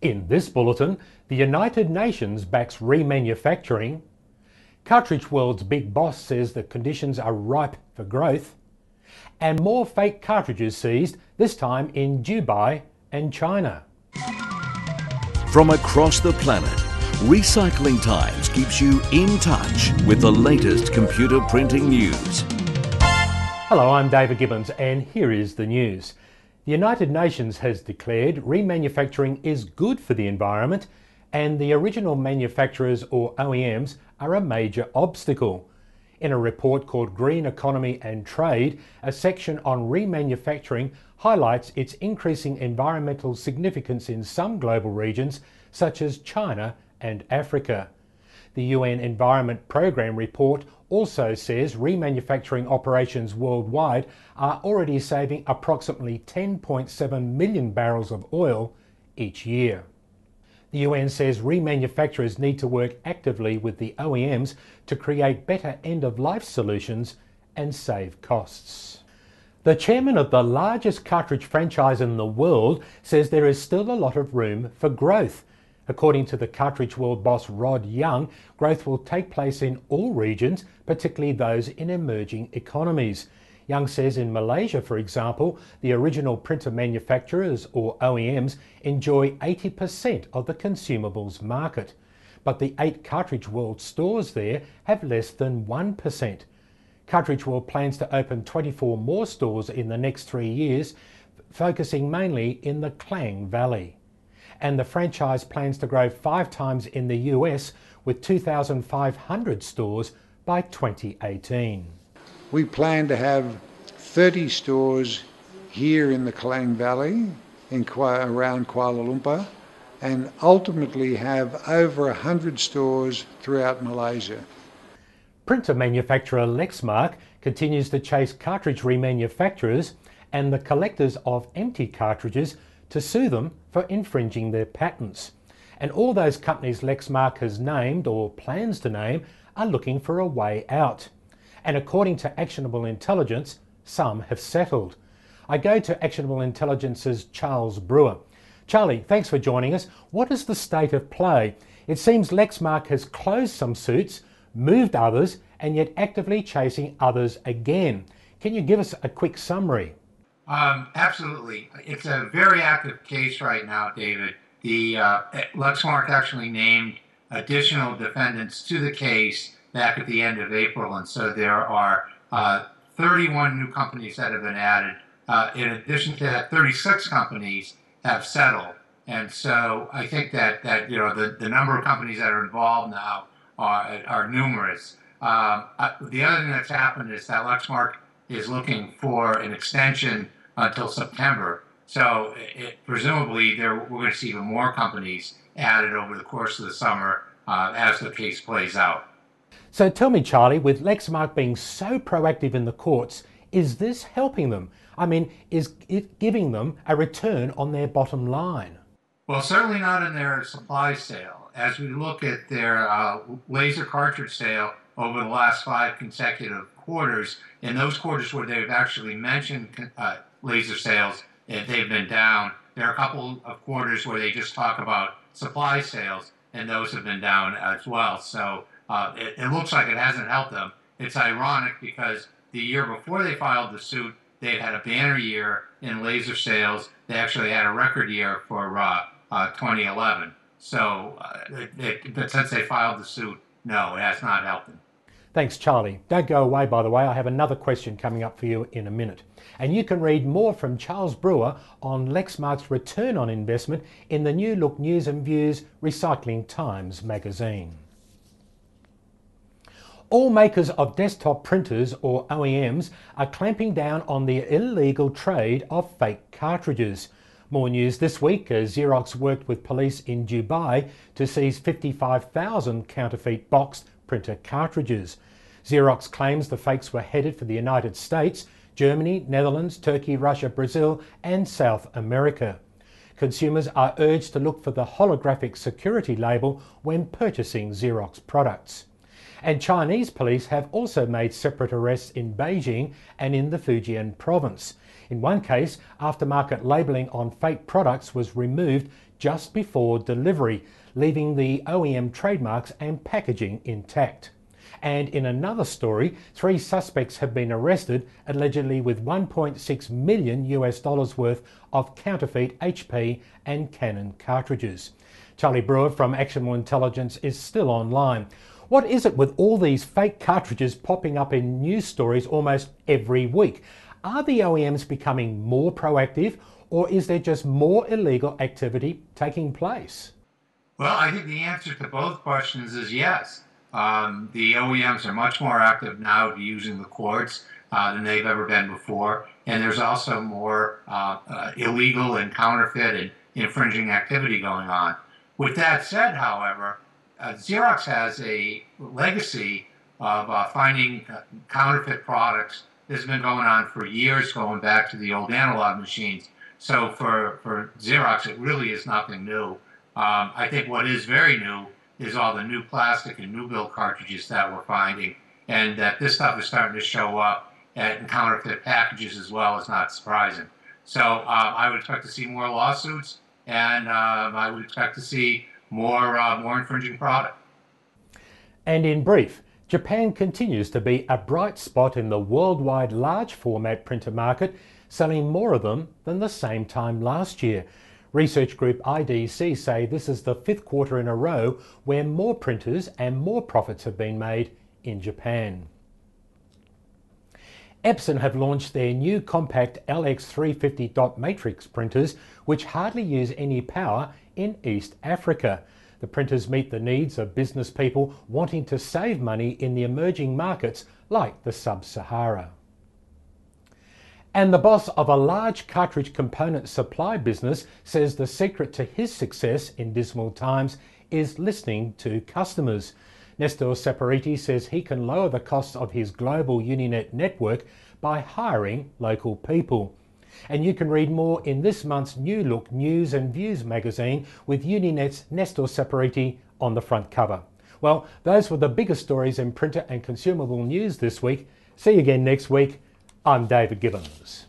In this bulletin, the United Nations backs remanufacturing, Cartridge World's big boss says the conditions are ripe for growth, and more fake cartridges seized, this time in Dubai and China. From across the planet, Recycling Times keeps you in touch with the latest computer printing news. Hello, I'm David Gibbons and here is the news. The United Nations has declared remanufacturing is good for the environment and the original manufacturers or OEMs are a major obstacle. In a report called Green Economy and Trade, a section on remanufacturing highlights its increasing environmental significance in some global regions such as China and Africa. The UN Environment Programme report also says remanufacturing operations worldwide are already saving approximately 10.7 million barrels of oil each year. The UN says remanufacturers need to work actively with the OEMs to create better end-of-life solutions and save costs. The chairman of the largest cartridge franchise in the world says there is still a lot of room for growth. According to the Cartridge World boss Rod Young, growth will take place in all regions, particularly those in emerging economies. Young says in Malaysia, for example, the original printer manufacturers or OEMs enjoy 80% of the consumables market. But the 8 Cartridge World stores there have less than 1%. Cartridge World plans to open 24 more stores in the next 3 years, focusing mainly in the Klang Valley. And the franchise plans to grow 5 times in the US with 2,500 stores by 2018. We plan to have 30 stores here in the Klang Valley around Kuala Lumpur and ultimately have over 100 stores throughout Malaysia. Printer manufacturer Lexmark continues to chase cartridge remanufacturers and the collectors of empty cartridges to sue them for infringing their patents. And all those companies Lexmark has named or plans to name are looking for a way out. And according to Actionable Intelligence, some have settled. I go to Actionable Intelligence's Charles Brewer. Charlie, thanks for joining us. What is the state of play? It seems Lexmark has closed some suits, moved others, and yet actively chasing others again. Can you give us a quick summary? Absolutely. It's a very active case right now, David. The Lexmark actually named additional defendants to the case back at the end of April, and so there are 31 new companies that have been added. In addition to that, 36 companies have settled, and so I think that the number of companies that are involved now are numerous. The other thing that's happened is that Lexmark is looking for an extension until September. So presumably we're going to see even more companies added over the course of the summer as the case plays out. So tell me, Charlie, with Lexmark being so proactive in the courts, is this helping them? I mean, is it giving them a return on their bottom line? Well, certainly not in their supply sale. As we look at their laser cartridge sale over the last 5 consecutive quarters, in those quarters where they've actually mentioned laser sales, they've been down. There are a couple of quarters where they just talk about supply sales, and those have been down as well. So it looks like it hasn't helped them. It's ironic because the year before they filed the suit, they had a banner year in laser sales. They actually had a record year for 2011. So but since they filed the suit, no, it has not helped them. Thanks, Charlie. Don't go away, by the way. I have another question coming up for you in a minute. And you can read more from Charles Brewer on Lexmark's return on investment in the New Look News and Views Recycling Times magazine. All makers of desktop printers or OEMs are clamping down on the illegal trade of fake cartridges. More news this week as Xerox worked with police in Dubai to seize 55,000 counterfeit boxed printer cartridges. Xerox claims the fakes were headed for the United States, Germany, Netherlands, Turkey, Russia, Brazil and South America. Consumers are urged to look for the holographic security label when purchasing Xerox products. And Chinese police have also made separate arrests in Beijing and in the Fujian province. In one case, aftermarket labelling on fake products was removed just before delivery, leaving the OEM trademarks and packaging intact. And in another story, 3 suspects have been arrested, allegedly with $1.6 million worth of counterfeit HP and Canon cartridges. Charlie Brewer from Actionable Intelligence is still online. What is it with all these fake cartridges popping up in news stories almost every week? Are the OEMs becoming more proactive, or is there just more illegal activity taking place? Well, I think the answer to both questions is yes. The OEMs are much more active now using the courts than they've ever been before, and there's also more illegal and counterfeit and infringing activity going on. With that said, however, Xerox has a legacy of finding counterfeit products. This has been going on for years, going back to the old analog machines. So for Xerox, it really is nothing new. I think what is very new is all the new plastic and new build cartridges that we're finding, and that this stuff is starting to show up in counterfeit packages as well is not surprising. So I would expect to see more lawsuits, and I would expect to see more infringing product. And in brief, Japan continues to be a bright spot in the worldwide large format printer market, selling more of them than the same time last year. Research group IDC say this is the 5th quarter in a row where more printers and more profits have been made in Japan. Epson have launched their new compact LX350 dot matrix printers, which hardly use any power in East Africa. The printers meet the needs of business people wanting to save money in the emerging markets like the Sub-Sahara. And the boss of a large cartridge component supply business says the secret to his success in dismal times is listening to customers. Nestor Saporiti says he can lower the costs of his global Uninet network by hiring local people. And you can read more in this month's New Look News and Views magazine with Uninet's Nestor Saporiti on the front cover. Well, those were the biggest stories in printer and consumable news this week. See you again next week. I'm David Gibbons.